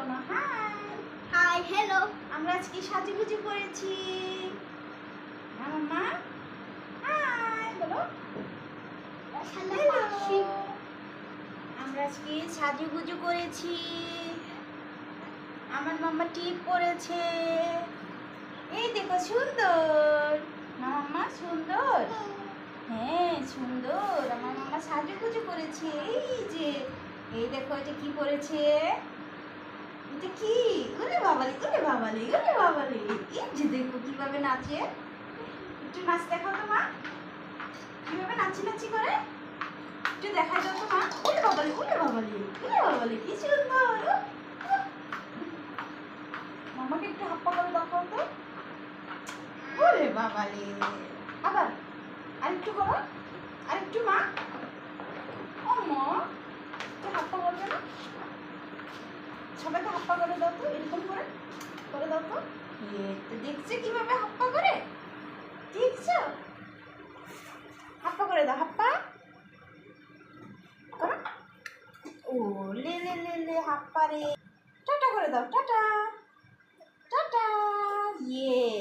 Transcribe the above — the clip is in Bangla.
বলো হাই। Hi hello. আমরা আজকে সাজুগুজু করেছি। হ্যাঁ মাম্মা হাই বলো। হ্যালো। আমরা আজকে সাজুগুজু করেছি। আমার মাম্মা টিপ পরেছে। এই দেখো সুন্দর না মাম্মা, সুন্দর। হ্যাঁ সুন্দর, আমার মাম্মা সাজুগুজু করেছে। এই দেখো এটা কি পরেছে, এটা কি? ওরে বাবালি ওরে বাবালি ওরে বাবালি, এই যে দেখো কিভাবে নাচে। একটু নাচ দেখাও তো মা, কিভাবে নাচি নাচি করে একটু দেখা দাও তো মা। ওরে বাবালি ওরে বাবালি ওরে বাবালি, কি সুন্দর। মামাকে একটু হাপ্পা করে দেখাও তো। ওরে বাবালি, আবার আরেকটু করো, আরেকটু মা। ও মা, একটু হাপ্পা করবে না? সবাইকে হাপ্পা করে দাও তো, এরকম করে দাও তো। তো দেখছো কিভাবে হাপ্পা করে, দেখছো? হাপ্পা করে দাও, হাপ্পা করো। ও লে লে লে লে হাপ্পা রে। টাটা করে দাও, টাটা টাটা। ইয়ে